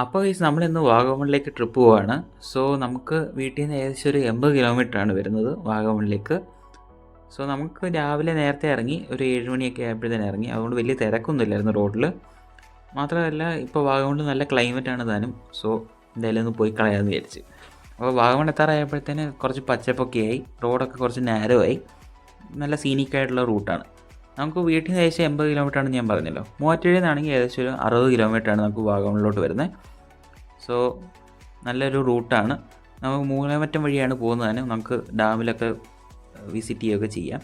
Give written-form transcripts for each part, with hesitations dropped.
അപ്പോൾ ഗയ്സ് നമ്മളിന്ന് വാഗമണിലേക്ക് ട്രിപ്പ് പോവാണ്. സോ നമുക്ക് വീട്ടിൽ നിന്ന് ഏകദേശം ഒരു 80 കിലോമീറ്ററാണ് വരുന്നത് വാഗമണിലേക്ക്. സോ നമുക്ക് രാവിലെ നേരത്തെ ഇറങ്ങി ഒരു 7 മണിയൊക്കെ ആയപ്പോഴത്തേനും ഇറങ്ങി. അതുകൊണ്ട് വലിയ തിരക്കൊന്നുമില്ലായിരുന്നു റോഡിൽ. മാത്രമല്ല ഇപ്പോൾ വാഗമണിൽ നല്ല ക്ലൈമറ്റാണ് താനും. സോ എന്തായാലും ഒന്ന് പോയി കളയാമെന്ന് വിചാരിച്ച്. അപ്പോൾ വാഗമൺ എത്താറായപ്പോഴത്തേന് കുറച്ച് പച്ചപ്പൊക്കെ ആയി, റോഡൊക്കെ കുറച്ച് നാരോ ആയി, നല്ല സീനിക്കായിട്ടുള്ള റൂട്ടാണ്. നമുക്ക് വീട്ടിൽ നിന്ന് ഏകദേശം 80 കിലോമീറ്ററാണ് ഞാൻ പറഞ്ഞല്ലോ. മൂവാറ്റുപുഴയിൽ നിന്നാണെങ്കിൽ ഏകദേശം ഒരു 60 കിലോമീറ്ററാണ് നമുക്ക് വാഗമണിലോട്ട് വരുന്നത്. സോ നല്ലൊരു റൂട്ടാണ്. നമുക്ക് മൂലമറ്റം വഴിയാണ് പോകുന്നതിന് നമുക്ക് ഡാമിലൊക്കെ വിസിറ്റ് ചെയ്യുകയൊക്കെ ചെയ്യാം.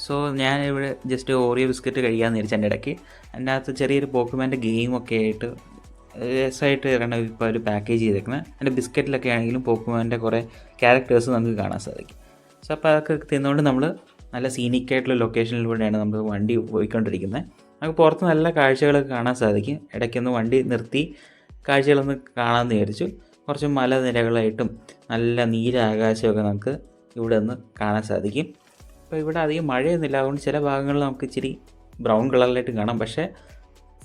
സോ ഞാനിവിടെ ജസ്റ്റ് ഓറിയോ ബിസ്ക്കറ്റ് കഴിക്കാമെന്ന് വിചാരിച്ചു. എൻ്റെ ഇടയ്ക്ക് അതിനകത്ത് ചെറിയൊരു പോക്കുമാൻ്റെ ഗെയിമൊക്കെ ആയിട്ട് രസമായിട്ട് ഇറങ്ങുന്ന ഇപ്പോൾ ഒരു പാക്കേജ് ചെയ്തേക്കുന്നത്. എൻ്റെ ബിസ്ക്കറ്റിലൊക്കെ ആണെങ്കിലും പോക്കുമാൻ്റെ കുറേ ക്യാരക്ടേഴ്സ് നമുക്ക് കാണാൻ സാധിക്കും. സോ അപ്പോൾ അതൊക്കെ തിന്നുകൊണ്ട് നമ്മൾ നല്ല സീനിക്കായിട്ടുള്ള ലൊക്കേഷനിലൂടെയാണ് നമ്മൾ വണ്ടി പോയിക്കൊണ്ടിരിക്കുന്നത്. നമുക്ക് പുറത്ത് നല്ല കാഴ്ചകളൊക്കെ കാണാൻ സാധിക്കും. ഇടയ്ക്കൊന്ന് വണ്ടി നിർത്തി കാഴ്ചകളൊന്ന് കാണാമെന്ന് വിചാരിച്ചു. കുറച്ച് മലനിരകളായിട്ടും നല്ല നീല ആകാശമൊക്കെ നമുക്ക് ഇവിടെ നിന്ന് കാണാൻ സാധിക്കും. അപ്പോൾ ഇവിടെ അധികം മഴയൊന്നുമില്ല, അതുകൊണ്ട് ചില ഭാഗങ്ങളിൽ നമുക്ക് ഇച്ചിരി ബ്രൗൺ കളറിലായിട്ട് കാണാം. പക്ഷേ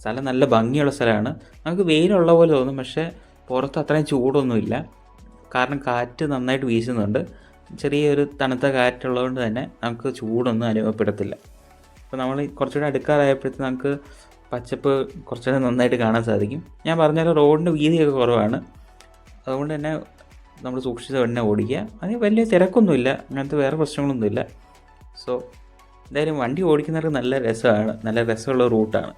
സ്ഥലം നല്ല ഭംഗിയുള്ള സ്ഥലമാണ്. നമുക്ക് വെയിലുള്ള പോലെ തോന്നും, പക്ഷേ പുറത്ത് അത്രയും ചൂടൊന്നുമില്ല. കാരണം കാറ്റ് നന്നായിട്ട് വീശുന്നുണ്ട്. ചെറിയൊരു തണുത്ത കാറ്റുള്ളതുകൊണ്ട് തന്നെ നമുക്ക് ചൂടൊന്നും അനുഭവപ്പെടത്തില്ല. അപ്പോൾ നമ്മൾ കുറച്ചുകൂടെ അടുക്കാറായപ്പോഴത്തേക്ക് നമുക്ക് പച്ചപ്പ് കുറച്ചുകൂടെ നന്നായിട്ട് കാണാൻ സാധിക്കും. ഞാൻ പറഞ്ഞാൽ റോഡിൻ്റെ വീതിയൊക്കെ കുറവാണ്, അതുകൊണ്ട് തന്നെ നമ്മൾ സൂക്ഷിച്ച് തന്നെ ഓടിക്കുക. അതിന് വലിയ തിരക്കൊന്നുമില്ല, അങ്ങനത്തെ വേറെ പ്രശ്നങ്ങളൊന്നുമില്ല. സോ എന്തായാലും വണ്ടി ഓടിക്കുന്നവർക്ക് നല്ല രസമാണ്, നല്ല രസമുള്ള റൂട്ടാണ്.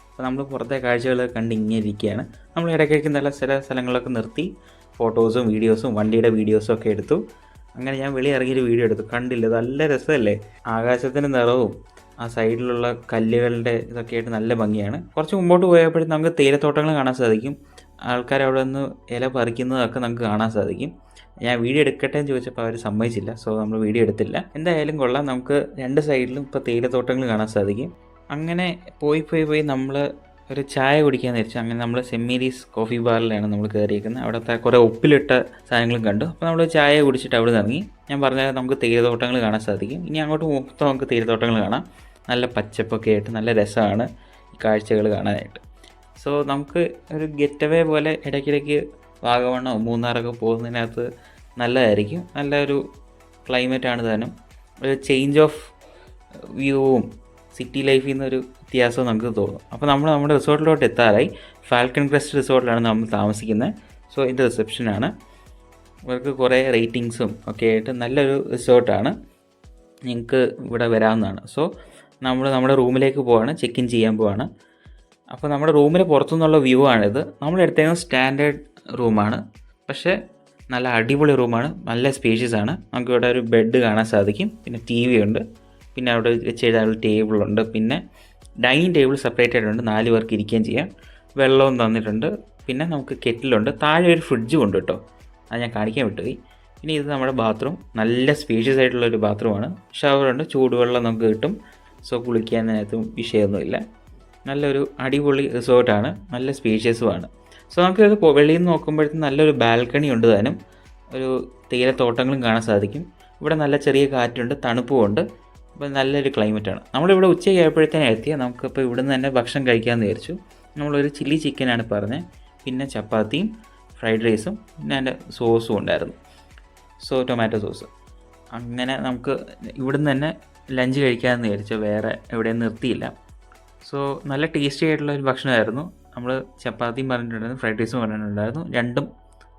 അപ്പോൾ നമ്മൾ പുറത്തെ കാഴ്ചകളൊക്കെ കണ്ട് ഇങ്ങനെ ഇരിക്കുകയാണ്. നമ്മൾ ഇടയ്ക്കിടയ്ക്ക് നല്ല ചില സ്ഥലങ്ങളൊക്കെ നിർത്തി ഫോട്ടോസും വീഡിയോസും വണ്ടിയുടെ വീഡിയോസും ഒക്കെ എടുത്തു. അങ്ങനെ ഞാൻ വെളിയിറങ്ങിയൊരു വീഡിയോ എടുത്തു. കണ്ടില്ല, നല്ല രസമല്ലേ? ആകാശത്തിൻ്റെ നിറവും ആ സൈഡിലുള്ള കല്ലുകളുടെ ഇതൊക്കെ ആയിട്ട് നല്ല ഭംഗിയാണ്. കുറച്ച് മുമ്പോട്ട് പോയപ്പോഴും നമുക്ക് തേയിലത്തോട്ടങ്ങൾ കാണാൻ സാധിക്കും. ആൾക്കാർ അവിടെ നിന്ന് ഇല പറിക്കുന്നതൊക്കെ നമുക്ക് കാണാൻ സാധിക്കും. ഞാൻ വീഡിയോ എടുക്കട്ടെ എന്ന് ചോദിച്ചപ്പോൾ അവർ സമ്മതിച്ചില്ല, സോ നമ്മൾ വീഡിയോ എടുത്തില്ല. എന്തായാലും കൊള്ളാം, നമുക്ക് രണ്ട് സൈഡിലും ഇപ്പോൾ തേയിലത്തോട്ടങ്ങൾ കാണാൻ സാധിക്കും. അങ്ങനെ പോയി നമ്മൾ ഒരു ചായ കുടിക്കാമെന്ന് വെച്ചാൽ അങ്ങനെ നമ്മൾ സെൻറ് മേരീസ് കോഫി ബാറിലാണ് നമ്മൾ കയറിയിരിക്കുന്നത്. അവിടുത്തെ കുറേ ഉപ്പിലിട്ട സാധനങ്ങളും കണ്ടു. അപ്പോൾ നമ്മൾ ചായ കുടിച്ചിട്ട് അവിടെ നിന്ന് ഇറങ്ങി. ഞാൻ പറഞ്ഞാൽ നമുക്ക് തേയിലത്തോട്ടങ്ങൾ കാണാൻ സാധിക്കും. ഇനി അങ്ങോട്ട് മൊത്തം നമുക്ക് തേയിലത്തോട്ടങ്ങൾ കാണാം. നല്ല പച്ചപ്പൊക്കെ ആയിട്ട് നല്ല രസമാണ് ഈ കാഴ്ചകൾ കാണാനായിട്ട്. സോ നമുക്ക് ഒരു ഗെറ്റ് അവേ പോലെ ഇടയ്ക്കിടയ്ക്ക് വാഗമണ്ണോ മൂന്നാറൊക്കെ പോകുന്നതിനകത്ത് നല്ലതായിരിക്കും. നല്ലൊരു ക്ലൈമറ്റാണ് താനും. ഒരു ചേഞ്ച് ഓഫ് വ്യൂവും സിറ്റി ലൈഫിൽ നിന്നൊരു വ്യത്യാസവും നമുക്ക് തോന്നും. അപ്പോൾ നമ്മൾ നമ്മുടെ റിസോർട്ടിലോട്ട് എത്താറായി. ഫാൽക്കൺ ക്രസ്റ്റ് റിസോർട്ടിലാണ് നമ്മൾ താമസിക്കുന്നത്. സോ ഇതിൻ്റെ റിസപ്ഷനാണ്. അവർക്ക് കുറേ റേറ്റിങ്സും ഒക്കെ ആയിട്ട് നല്ലൊരു റിസോർട്ടാണ്. നിങ്ങൾക്ക് ഇവിടെ വരാവുന്നതാണ്. സോ നമ്മൾ നമ്മുടെ റൂമിലേക്ക് പോവാണ്, ചെക്ക് ഇൻ ചെയ്യാൻ പോവാണ്. അപ്പോൾ നമ്മുടെ റൂമിന് പുറത്തുനിന്നുള്ള വ്യൂ ആണിത്. നമ്മൾ എടുത്തേക്കുന്നത് സ്റ്റാൻഡേർഡ് റൂമാണ്, പക്ഷേ നല്ല അടിപൊളി റൂമാണ്. നല്ല സ്പേഷ്യസ് ആണ്. നമുക്കിവിടെ ഒരു ബെഡ് കാണാൻ സാധിക്കും, പിന്നെ TV ഉണ്ട്, പിന്നെ അവിടെ വെച്ച് എഴുതാനുള്ള ടേബിളുണ്ട്, പിന്നെ ഡൈനിങ് ടേബിൾ സെപ്പറേറ്റ് ആയിട്ടുണ്ട്, 4 പേർക്ക് ഇരിക്കുകയും ചെയ്യാം. വെള്ളവും തന്നിട്ടുണ്ട്, പിന്നെ നമുക്ക് കെറ്റിലുണ്ട്, താഴെ ഒരു ഫ്രിഡ്ജും ഉണ്ട് കേട്ടോ, അത് ഞാൻ കാണിക്കാൻ വിട്ടുപോയി. പിന്നെ ഇത് നമ്മുടെ ബാത്റൂം, നല്ല സ്പേഷ്യസ് ആയിട്ടുള്ളൊരു ബാത്റൂമാണ്. ഷവറുണ്ട്, ചൂടുവെള്ളം നമുക്ക് കിട്ടും. സോ കുളിക്കാനകത്തും വിഷയമൊന്നുമില്ല. നല്ലൊരു അടിപൊളി റിസോർട്ടാണ്, നല്ല സ്പേഷ്യസുമാണ്. സോ നമുക്കിത് വെളിയിൽ നിന്ന് നോക്കുമ്പോഴത്തേക്കും നല്ലൊരു ബാൽക്കണി ഉണ്ട് താനും. ഒരു തേയിലത്തോട്ടങ്ങളും കാണാൻ സാധിക്കും. ഇവിടെ നല്ല ചെറിയ കാറ്റുണ്ട്, തണുപ്പുമുണ്ട്. അപ്പോൾ നല്ലൊരു ക്ലൈമറ്റാണ്. നമ്മളിവിടെ ഉച്ചയ്ക്ക് ആയപ്പോഴത്തേനും എത്തിയാൽ നമുക്കിപ്പോൾ ഇവിടെ നിന്ന് തന്നെ ഭക്ഷണം കഴിക്കാമെന്ന് വിചാരിച്ചു. നമ്മളൊരു ചില്ലി ചിക്കനാണ് പറഞ്ഞത്, പിന്നെ ചപ്പാത്തിയും ഫ്രൈഡ് റൈസും, പിന്നെ അതിൻ്റെ സോസും ഉണ്ടായിരുന്നു. So tomato sauce. അങ്ങനെ നമുക്ക് ഇവിടുന്ന് തന്നെ ലഞ്ച് കഴിക്കാമെന്ന് വിചാരിച്ചു, വേറെ എവിടെയും നിർത്തിയില്ല. സോ നല്ല ടേസ്റ്റി ആയിട്ടുള്ള ഒരു ഭക്ഷണമായിരുന്നു. നമ്മൾ ചപ്പാത്തിയും പറഞ്ഞിട്ടുണ്ടായിരുന്നു, ഫ്രൈഡ് റൈസും പറഞ്ഞിട്ടുണ്ടായിരുന്നു, രണ്ടും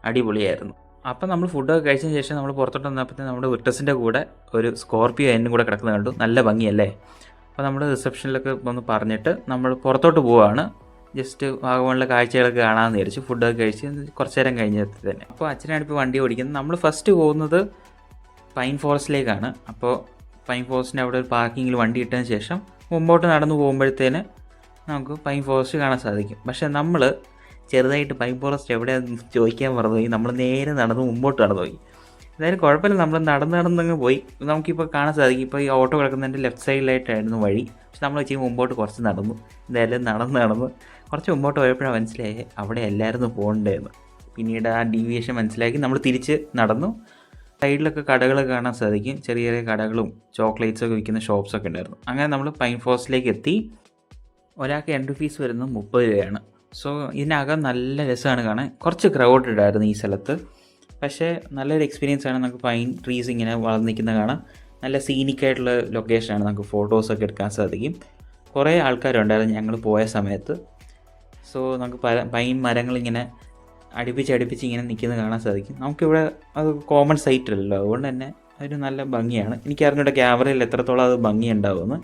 അടിപൊളിയായിരുന്നു. അപ്പം നമ്മൾ ഫുഡൊക്കെ കഴിച്ചതിന് ശേഷം നമ്മൾ പുറത്തോട്ട് വന്നപ്പോഴത്തേക്കും നമ്മുടെ വിട്ടസിൻ്റെ കൂടെ ഒരു സ്കോർപ്പിയോ അതിൻ്റെ കൂടെ കിടക്കുന്നത് കണ്ടു. നല്ല ഭംഗിയല്ലേ? അപ്പോൾ നമ്മൾ റിസപ്ഷനിലൊക്കെ ഒന്ന് പറഞ്ഞിട്ട് നമ്മൾ പുറത്തോട്ട് പോവുകയാണ്. ജസ്റ്റ് വാഗമണിലെ കാഴ്ചകളൊക്കെ കാണാമെന്ന് വിചാരിച്ചു. ഫുഡൊക്കെ കഴിച്ച് കുറച്ച് നേരം കഴിഞ്ഞപ്പോൾ തന്നെ അപ്പോൾ അച്ഛനാണ് ഇപ്പോൾ വണ്ടി ഓടിക്കുന്നത്. നമ്മൾ ഫസ്റ്റ് പോകുന്നത് പൈൻ ഫോറസ്റ്റിലേക്കാണ്. അപ്പോൾ പൈൻ ഫോറസ്റ്റിൻ്റെ അവിടെ ഒരു പാർക്കിങ്ങിൽ വണ്ടി ഇട്ടതിന് ശേഷം മുമ്പോട്ട് നടന്നു പോകുമ്പോഴത്തേന് നമുക്ക് പൈൻ ഫോറസ്റ്റ് കാണാൻ സാധിക്കും. പക്ഷേ നമ്മൾ ചെറുതായിട്ട് പൈൻ ഫോറസ്റ്റ് എവിടെയാണെന്ന് ചോദിക്കാൻ മറന്നുപോയി. നമ്മൾ നേരെ നടന്ന് മുമ്പോട്ട് നടന്നുപോയി. എന്തായാലും കുഴപ്പമില്ല, നമ്മൾ നടന്നങ്ങ് പോയി. നമുക്കിപ്പോൾ കാണാൻ സാധിക്കും, ഇപ്പോൾ ഈ ഓട്ടോ കിടക്കുന്നതിൻ്റെ ലെഫ്റ്റ് സൈഡിലായിട്ടായിരുന്നു വഴി. പക്ഷെ നമ്മൾ വെച്ച് മുമ്പോട്ട് കുറച്ച് നടന്നു. എന്തായാലും നടന്ന് കുറച്ച് മുമ്പോട്ട് പോയപ്പോഴാണ് മനസ്സിലായി അവിടെ എല്ലായിരുന്നു പോകേണ്ടതെന്ന്. പിന്നീട് ആ ഡീവിയേഷൻ മനസ്സിലാക്കി നമ്മൾ തിരിച്ച് നടന്നു. സൈഡിലൊക്കെ കടകളൊക്കെ കാണാൻ സാധിക്കും, ചെറിയ ചെറിയ കടകളും ചോക്ലേറ്റ്സൊക്കെ വിൽക്കുന്ന ഷോപ്സൊക്കെ ഉണ്ടായിരുന്നു. അങ്ങനെ നമ്മൾ പൈൻ ഫോറസ്റ്റിലേക്ക് എത്തി. ഒരാൾക്ക് എൻട്രി ഫീസ് വരുന്നത് 30 രൂപയാണ്. സോ ഇതിനകം നല്ല രസമാണ് കാണാൻ. കുറച്ച് ക്രൗഡഡ് ആയിരുന്നു ഈ സ്ഥലത്ത്, പക്ഷേ നല്ലൊരു എക്സ്പീരിയൻസ് ആണ്. നമുക്ക് പൈൻ ട്രീസ് ഇങ്ങനെ വളർന്നു നിൽക്കുന്ന കാണാം. നല്ല സീനിക്കായിട്ടുള്ള ലൊക്കേഷനാണ്, നമുക്ക് ഫോട്ടോസൊക്കെ എടുക്കാൻ സാധിക്കും. കുറേ ആൾക്കാരുണ്ടായിരുന്നു ഞങ്ങൾ പോയ സമയത്ത്. സോ നമുക്ക് പൈൻ മരങ്ങളിങ്ങനെ അടുപ്പിച്ച് ഇങ്ങനെ നിൽക്കുന്നത് കാണാൻ സാധിക്കും. നമുക്കിവിടെ അത് കോമൺ സൈറ്റ് അല്ലല്ലോ, അതുകൊണ്ട് തന്നെ ഒരു നല്ല ഭംഗിയാണ്. എനിക്കറിഞ്ഞൂടെ ക്യാമറയിൽ എത്രത്തോളം അത് ഭംഗി ഉണ്ടാവുമെന്ന്.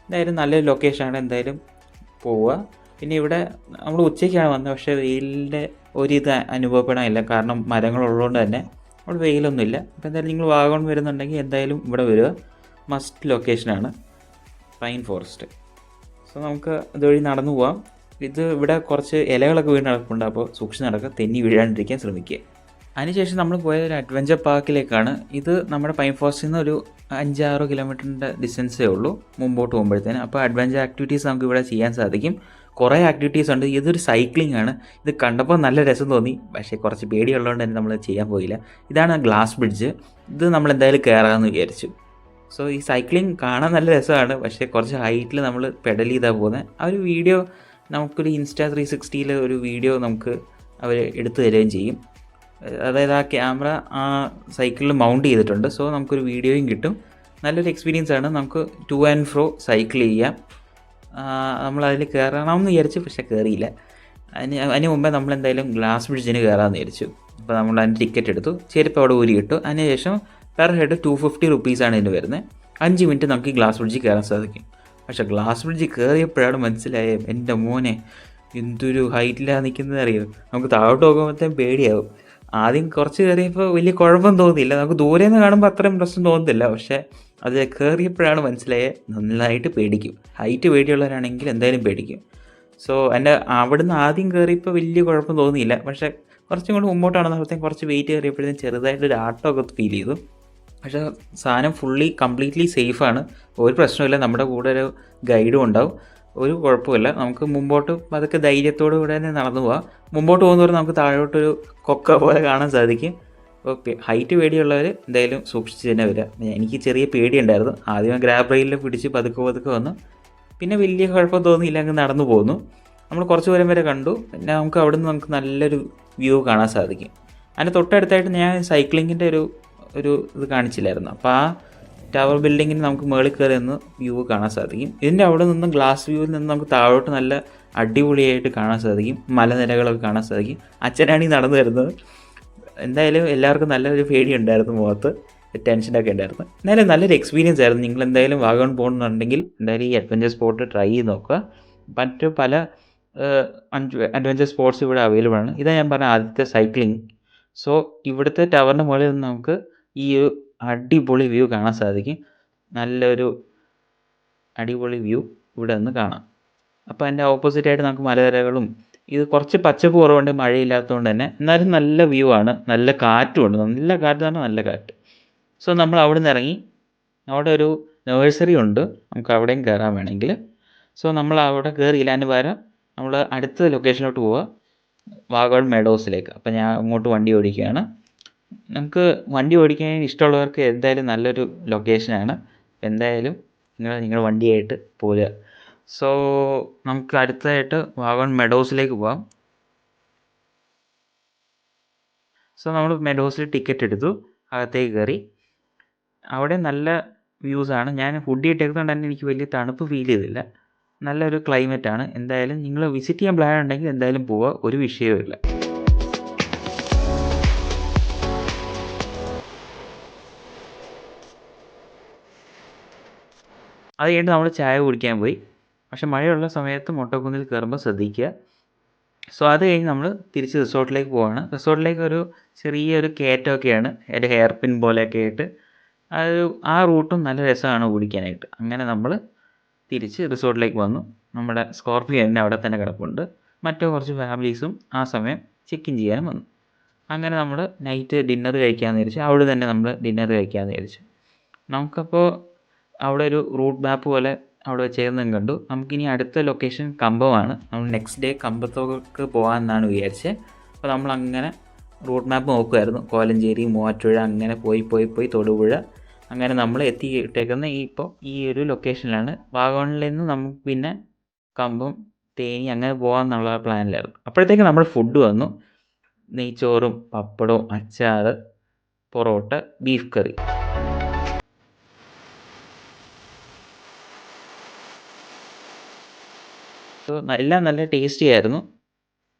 എന്തായാലും നല്ലൊരു ലൊക്കേഷനാണ്, എന്തായാലും പോവുക. പിന്നെ ഇവിടെ നമ്മൾ ഉച്ചയ്ക്കാണ് വന്നത്, പക്ഷേ വെയിലിൻ്റെ ഒരിത് അനുഭവപ്പെടാനില്ല, കാരണം മരങ്ങളുള്ളതുകൊണ്ട് തന്നെ അവിടെ വെയിലൊന്നുമില്ല. അപ്പോൾ എന്തായാലും നിങ്ങൾ വാഗമൺ വരുന്നുണ്ടെങ്കിൽ എന്തായാലും ഇവിടെ വരിക, മസ്റ്റ് ലൊക്കേഷനാണ് പൈൻ ഫോറസ്റ്റ്. സോ നമുക്ക് ഇതുവഴി നടന്നു പോവാം. ഇവിടെ കുറച്ച് ഇലകളൊക്കെ വീണ് നടക്കുന്നുണ്ട്, അപ്പോൾ സൂക്ഷിച്ച് നടക്കുക, തെന്നി വീഴാണ്ടിരിക്കാൻ ശ്രമിക്കുക. അതിനുശേഷം നമ്മൾ പോയ ഒരു അഡ്വഞ്ചർ പാർക്കിലേക്കാണ്. ഇത് നമ്മുടെ പൈൻ ഫോറസ്റ്റിൽ നിന്ന് ഒരു 5-6 കിലോമീറ്ററിൻ്റെ ഡിസ്റ്റൻസേ ഉള്ളൂ മുമ്പോട്ട് പോകുമ്പോഴത്തേന്. അപ്പോൾ അഡ്വഞ്ചർ ആക്ടിവിറ്റീസ് നമുക്ക് ഇവിടെ ചെയ്യാൻ സാധിക്കും. കുറേ ആക്ടിവിറ്റീസ് ഉണ്ട്. ഇതൊരു സൈക്ലിംഗ് ആണ്. ഇത് കണ്ടപ്പോൾ നല്ല രസം തോന്നി, പക്ഷേ കുറച്ച് പേടിയുള്ളതുകൊണ്ട് തന്നെ നമ്മൾ ചെയ്യാൻ പോയില്ല. ഇതാണ് ഗ്ലാസ് ബ്രിഡ്ജ്. ഇത് നമ്മൾ എന്തായാലും കയറാമെന്ന് വിചാരിച്ചു. സോ ഈ സൈക്ലിംഗ് കാണാൻ നല്ല രസമാണ്, പക്ഷേ കുറച്ച് ഹൈറ്റിൽ നമ്മൾ പെഡൽ ചെയ്താൽ പോകുന്നത്. ആ ഒരു വീഡിയോ നമുക്കൊരു ഇൻസ്റ്റാ 360 ഒരു വീഡിയോ നമുക്ക് അവർ എടുത്തു തരികയും ചെയ്യും. അതായത് ആ ക്യാമറ ആ സൈക്കിളിൽ മൗണ്ട് ചെയ്തിട്ടുണ്ട്. സോ നമുക്കൊരു വീഡിയോയും കിട്ടും. നല്ലൊരു എക്സ്പീരിയൻസ് ആണ്. നമുക്ക് ടു ആൻഡ് ഫ്രോ സൈക്കിൾ ചെയ്യാം. നമ്മളതിൽ കയറണമെന്ന് വിചാരിച്ചു, പക്ഷേ കയറിയില്ല. അതിന് മുമ്പേ നമ്മളെന്തായാലും ഗ്ലാസ് ബ്രിഡ്ജിന് കയറാമെന്ന് വിചാരിച്ചു. അപ്പോൾ നമ്മൾ അതിന് ടിക്കറ്റ് എടുത്തു, ചെരുപ്പ് അവിടെ ഊരി കിട്ടും. അതിനുശേഷം പെർ ഹെഡ് 250 റുപ്പീസാണ് ഇതിന് വരുന്നത്. 5 മിനിറ്റ് നമുക്ക് ഈ ഗ്ലാസ് ബ്രിഡ്ജിൽ കയറാൻ സാധിക്കും. പക്ഷേ ഗ്ലാസ് ബ്രിഡ്ജിൽ കയറിയപ്പോഴാണ് മനസ്സിലായത്, എൻ്റെ മോനെ എന്തൊരു ഹൈറ്റിലാണ് നിൽക്കുന്നത് അറിയോ. നമുക്ക് താഴോട്ട് പോകുമ്പോഴത്തേക്കും പേടിയാവും. ആദ്യം കുറച്ച് കയറിയപ്പോൾ വലിയ കുഴപ്പം തോന്നിയില്ല, നമുക്ക് ദൂരെ നിന്ന് കാണുമ്പോൾ അത്രയും പ്രശ്നം തോന്നുന്നില്ല. പക്ഷേ അത് കയറിയപ്പോഴാണ് മനസ്സിലായത്, നന്നായിട്ട് പേടിക്കും. ഹൈറ്റ് പേടിയുള്ളവരാണെങ്കിൽ എന്തായാലും പേടിക്കും. സോ അവിടുന്ന് ആദ്യം കയറിയപ്പോൾ വലിയ കുഴപ്പം തോന്നിയില്ല, പക്ഷേ കുറച്ചും കൂടി മുമ്പോട്ടാണെന്നപ്പോഴത്തേക്കും കുറച്ച് വെയിറ്റ് കയറിയപ്പോഴത്തേക്കും ചെറുതായിട്ടൊരു ആട്ടമൊക്കെ ഫീൽ ചെയ്തു. പക്ഷേ സാധനം കംപ്ലീറ്റ്ലി സേഫാണ്, ഒരു പ്രശ്നമില്ല. നമ്മുടെ കൂടെ ഒരു ഗൈഡും ഉണ്ടാവും, ഒരു കുഴപ്പമില്ല. നമുക്ക് മുമ്പോട്ട് അതൊക്കെ ധൈര്യത്തോടു കൂടെ തന്നെ നടന്നു പോവാം. മുമ്പോട്ട് പോകുന്നവരെ നമുക്ക് താഴോട്ടൊരു കൊക്ക പോലെ കാണാൻ സാധിക്കും. ഓക്കെ, ഹൈറ്റ് പേടിയുള്ളവർ എന്തായാലും സൂക്ഷിച്ച് തന്നെ വരിക. എനിക്ക് ചെറിയ പേടിയുണ്ടായിരുന്നു. ആദ്യം ഗ്രാബ് റെയിലിൽ പിടിച്ച് പതുക്കെ വന്നു, പിന്നെ വലിയ കുഴപ്പം തോന്നിയില്ല, അങ്ങ് നടന്നു പോന്നു. നമ്മൾ കുറച്ച് ദൂരം വരെ കണ്ടു. പിന്നെ നമുക്ക് അവിടെ നിന്ന് നമുക്ക് നല്ലൊരു വ്യൂ കാണാൻ സാധിക്കും. അതിൻ്റെ തൊട്ടടുത്തായിട്ട് ഞാൻ സൈക്ലിങ്ങിൻ്റെ ഒരു ഇത് കാണിച്ചില്ലായിരുന്നു. അപ്പോൾ ആ ടവർ ബിൽഡിങ്ങിന് നമുക്ക് മുകളിൽ കയറി നിന്ന് വ്യൂ കാണാൻ സാധിക്കും. ഇതിൻ്റെ അവിടെ നിന്ന് ഗ്ലാസ് വ്യൂവിൽ നിന്ന് നമുക്ക് താഴോട്ട് നല്ല അടിപൊളിയായിട്ട് കാണാൻ സാധിക്കും. മലനിരകളൊക്കെ കാണാൻ സാധിക്കും. അച്ഛനാണ് ഈ നടന്നു വരുന്നത്. എന്തായാലും എല്ലാവർക്കും നല്ലൊരു പേടി ഉണ്ടായിരുന്നു, മുഖത്ത് ടെൻഷനൊക്കെ ഉണ്ടായിരുന്നു. എന്തായാലും നല്ലൊരു എക്സ്പീരിയൻസ് ആയിരുന്നു. നിങ്ങൾ എന്തായാലും വാഗമൺ പോകുന്നുണ്ടെങ്കിൽ എന്തായാലും ഈ അഡ്വഞ്ചർ സ്പോട്ട് ട്രൈ ചെയ്ത് നോക്കുക. മറ്റു പല അഡ്വഞ്ചർ സ്പോർട്സ് ഇവിടെ അവൈലബിൾ ആണ്. ഇതാ ഞാൻ പറഞ്ഞ ആദ്യത്തെ സൈക്ലിംഗ്. സോ ഇവിടുത്തെ ടവറിൻ്റെ മുകളിൽ നിന്ന് നമുക്ക് ഈ ഒരു അടിപൊളി വ്യൂ കാണാൻ സാധിക്കും. നല്ലൊരു അടിപൊളി വ്യൂ ഇവിടെ നിന്ന് കാണാം. അപ്പോൾ അതിൻ്റെ ഓപ്പോസിറ്റായിട്ട് നമുക്ക് മലനിരകളും, ഇത് കുറച്ച് പച്ചപ്പ് കുറവുണ്ട്, മഴയില്ലാത്തതുകൊണ്ട് തന്നെ. എന്നാലും നല്ല വ്യൂ ആണ്, നല്ല കാറ്റുമുണ്ട്. നല്ല കാറ്റ് തന്നെ, നല്ല കാറ്റ്. സോ നമ്മൾ അവിടെ നിന്ന് ഇറങ്ങി. അവിടെ ഒരു നഴ്സറി ഉണ്ട്, നമുക്ക് അവിടെയും കയറാൻ വേണമെങ്കിൽ. സോ നമ്മൾ അവിടെ കയറിയില്ല, അതിന് പകരം നമ്മൾ അടുത്ത ലൊക്കേഷനിലോട്ട് പോവുക, വാഗമൺ മെഡോസിലേക്ക്. അപ്പോൾ ഞാൻ അങ്ങോട്ട് വണ്ടി ഓടിക്കുകയാണ്. നമുക്ക് വണ്ടി ഓടിക്കാൻ ഇഷ്ടമുള്ളവർക്ക് എന്തായാലും നല്ലൊരു ലൊക്കേഷനാണ്. എന്തായാലും നിങ്ങൾ വണ്ടിയായിട്ട് പോരുക. സോ നമുക്ക് അടുത്തതായിട്ട് വാഗമൺ മെഡോസിലേക്ക് പോവാം. സോ നമ്മൾ മെഡോസിൽ ടിക്കറ്റ് എടുത്തു, അകത്തേക്ക് കയറി. അവിടെ നല്ല വ്യൂസാണ്. ഞാൻ ഹുഡി ഇട്ടേക്കുന്നതുകൊണ്ട് തന്നെ എനിക്ക് വലിയ തണുപ്പ് ഫീൽ ചെയ്തില്ല. നല്ലൊരു ക്ലൈമറ്റാണ്. എന്തായാലും നിങ്ങൾ വിസിറ്റ് ചെയ്യാൻ പ്ലാൻ ഉണ്ടെങ്കിൽ എന്തായാലും പോവുക, ഒരു വിഷയവുമില്ല. അത് കഴിഞ്ഞിട്ട് നമ്മൾ ചായ കുടിക്കാൻ പോയി. പക്ഷെ മഴയുള്ള സമയത്ത് മൊട്ടക്കുന്നിൽ കയറുമ്പോൾ ശ്രദ്ധിക്കുക. സോ അത് കഴിഞ്ഞ് നമ്മൾ തിരിച്ച് റിസോർട്ടിലേക്ക് പോവുകയാണ്. റിസോർട്ടിലേക്ക് ഒരു ചെറിയൊരു കയറ്റമൊക്കെയാണ്, ഒരു ഹെയർ പിൻ പോലെയൊക്കെ ആയിട്ട്. ആ റൂട്ടും നല്ല രസമാണ് ഓടിക്കാനായിട്ട്. അങ്ങനെ നമ്മൾ തിരിച്ച് റിസോർട്ടിലേക്ക് വന്നു. നമ്മുടെ സ്കോർപിയോ തന്നെ അവിടെ തന്നെ കിടപ്പുണ്ട്. മറ്റു കുറച്ച് ഫാമിലീസും ആ സമയം ചെക്ക് ഇൻ ചെയ്യാനും വന്നു. അങ്ങനെ നമ്മൾ നൈറ്റ് ഡിന്നർ കഴിക്കാമെന്ന് വിചാരിച്ചു. അവിടെ തന്നെ നമ്മൾ ഡിന്നർ കഴിക്കാമെന്ന് വിചാരിച്ചു. നമുക്കപ്പോൾ അവിടെ ഒരു റൂട്ട് മാപ്പ് പോലെ അവിടെ വെച്ചേക്കുന്നതും കണ്ടു. നമുക്കിനി അടുത്ത ലൊക്കേഷൻ കമ്പമാണ്. നമ്മൾ നെക്സ്റ്റ് ഡേ കമ്പത്തോക്ക് പോകാമെന്നാണ് വിചാരിച്ചത്. അപ്പോൾ നമ്മളങ്ങനെ റൂട്ട് മാപ്പ് നോക്കുമായിരുന്നു. കോലഞ്ചേരി, മൂവാറ്റുപുഴ, അങ്ങനെ പോയി തൊടുപുഴ, അങ്ങനെ നമ്മൾ എത്തിയിട്ടേക്കുന്ന ഈ ഒരു ലൊക്കേഷനിലാണ്. വാഗമണിൽ നിന്ന് നമുക്ക് പിന്നെ കമ്പം തേനി അങ്ങനെ പോകാമെന്നുള്ള പ്ലാനിലായിരുന്നു. അപ്പോഴത്തേക്ക് നമ്മുടെ ഫുഡ് വന്നു. നെയ്ച്ചോറും പപ്പടവും അച്ചാർ, പൊറോട്ട, ബീഫ് കറി. സോ എല്ലാം നല്ല ടേസ്റ്റി ആയിരുന്നു.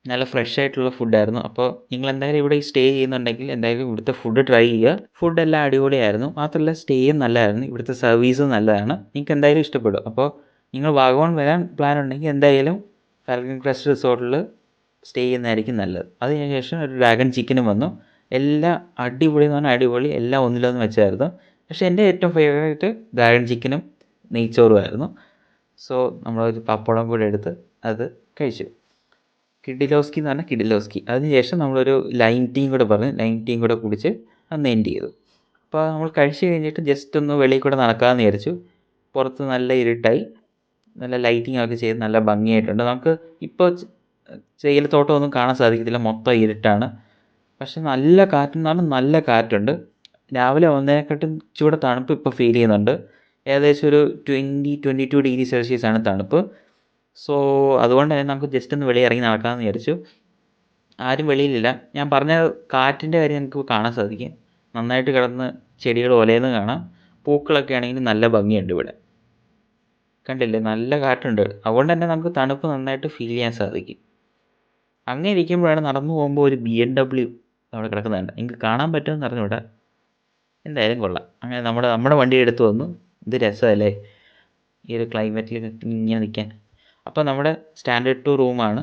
നല്ല ഫ്രഷ് ആയിട്ടുള്ള ഫുഡായിരുന്നു. അപ്പോൾ നിങ്ങൾ എന്തായാലും ഇവിടെ സ്റ്റേ ചെയ്യുന്നുണ്ടെങ്കിൽ എന്തായാലും ഇവിടുത്തെ ഫുഡ് ട്രൈ ചെയ്യുക. ഫുഡെല്ലാം അടിപൊളിയായിരുന്നു. മാത്രമല്ല സ്റ്റേയും നല്ലതായിരുന്നു. ഇവിടുത്തെ സർവീസും നല്ലതാണ്. നിങ്ങൾക്ക് എന്തായാലും ഇഷ്ടപ്പെടും. അപ്പോൾ നിങ്ങൾ വാഗമൺ വരാൻ പ്ലാൻ ഉണ്ടെങ്കിൽ എന്തായാലും ഫാൽക്കൺ ക്രസ്റ്റ് റിസോർട്ടിൽ സ്റ്റേ ചെയ്യുന്നതായിരിക്കും നല്ലത്. അതിനുശേഷം ഒരു ഡ്രാഗൺ ചിക്കനും വന്നു. എല്ലാം അടിപൊളി എന്ന് പറഞ്ഞാൽ അടിപൊളി. എല്ലാം ഒന്നിലൊന്ന് വെച്ചായിരുന്നു. പക്ഷേ എൻ്റെ ഏറ്റവും ഫേവറേറ്റ് ഡ്രാഗൺ ചിക്കനും നെയ്ച്ചോറുമായിരുന്നു. സോ നമ്മളൊരു പപ്പടം കൂടെ എടുത്ത് അത് കഴിച്ചു. കിഡിലോസ്കി എന്ന് പറഞ്ഞാൽ കിഡിലോസ്കി. അതിനുശേഷം നമ്മളൊരു ലൈം ടീയും കൂടെ പറഞ്ഞ് ലൈം ടീയും കൂടെ കുടിച്ച് അന്ന് എൻഡ് ചെയ്തു. അപ്പോൾ നമ്മൾ കഴിച്ച് കഴിഞ്ഞിട്ട് ജസ്റ്റ് ഒന്ന് വെളിയിൽ കൂടെ നടക്കാമെന്ന് വിചാരിച്ചു. പുറത്ത് നല്ല ഇരുട്ടായി, നല്ല ലൈറ്റിംഗ് ഒക്കെ ചെയ്ത് നല്ല ഭംഗിയായിട്ടുണ്ട്. നമുക്ക് ഇപ്പോൾ തേയിലത്തോട്ടമൊന്നും കാണാൻ സാധിക്കത്തില്ല, മൊത്തം ഇരുട്ടാണ്. പക്ഷെ നല്ല കാറ്റെന്ന് പറഞ്ഞാൽ നല്ല കാറ്റുണ്ട്. രാവിലെ വന്നതിനെക്കാട്ടും ഇച്ചിരി തണുപ്പ് ഇപ്പോൾ ഫീൽ ചെയ്യുന്നുണ്ട്. ഏകദേശം ഒരു 22 ആണ് തണുപ്പ്. സോ അതുകൊണ്ട് തന്നെ നമുക്ക് ജസ്റ്റ് ഒന്ന് വെളിയിൽ ഇറങ്ങി നടക്കാമെന്ന് വിചാരിച്ചു. ആരും വെളിയിലില്ല. ഞാൻ പറഞ്ഞ കാറ്റിൻ്റെ കാര്യം നിങ്ങൾക്ക് കാണാൻ സാധിക്കും. നന്നായിട്ട് കിടന്ന് ചെടികൾ ഒലയുന്നത് കാണാം. പൂക്കളൊക്കെ ആണെങ്കിൽ നല്ല ഭംഗിയുണ്ട് ഇവിടെ. കണ്ടില്ലേ, നല്ല കാറ്റുണ്ട്. അതുകൊണ്ട് തന്നെ നമുക്ക് തണുപ്പ് നന്നായിട്ട് ഫീൽ ചെയ്യാൻ സാധിക്കും. അങ്ങനെ ഇരിക്കുമ്പോഴാണ് നടന്നു പോകുമ്പോൾ ഒരു BMW അവിടെ കിടക്കുന്നുണ്ട്. നിങ്ങൾക്ക് കാണാൻ പറ്റുമെന്ന് അറിഞ്ഞൂടാ. എന്തായാലും കൊള്ളാം. അങ്ങനെ നമ്മുടെ വണ്ടി എടുത്ത് വന്നു. ഇത് രസമല്ലേ ഈ ഒരു ക്ലൈമറ്റിൽ ഇങ്ങനെ നിൽക്കാൻ. അപ്പോൾ നമ്മുടെ സ്റ്റാൻഡേർഡ് 2 റൂമാണ്.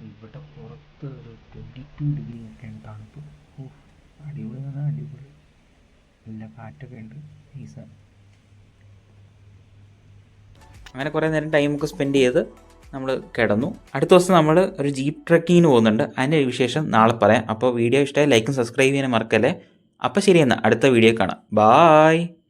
ഇവിടെ പുറത്ത് ഒരു 22 ഡിഗ്രി ഒക്കെയാണ് തണുപ്പ്. അടിപൊളി എന്ന് പറഞ്ഞാൽ അടിപൊളി. നല്ല കാറ്റൊക്കെ ഉണ്ട്. അങ്ങനെ കുറേ നേരം ടൈമൊക്കെ സ്പെൻഡ് ചെയ്ത് നമ്മൾ കിടന്നു. അടുത്ത ദിവസം നമ്മൾ ഒരു ജീപ്പ് ട്രക്കിങ്ങിന് പോകുന്നുണ്ട്. അതിൻ്റെ വിശേഷം നാളെ പറയാം. അപ്പോൾ വീഡിയോ ഇഷ്ടമായി ലൈക്കും സബ്സ്ക്രൈബ് ചെയ്യാനും മറക്കല്ലേ. അപ്പോൾ ശരി, എന്നാൽ അടുത്ത വീഡിയോ കാണാം. ബായ്.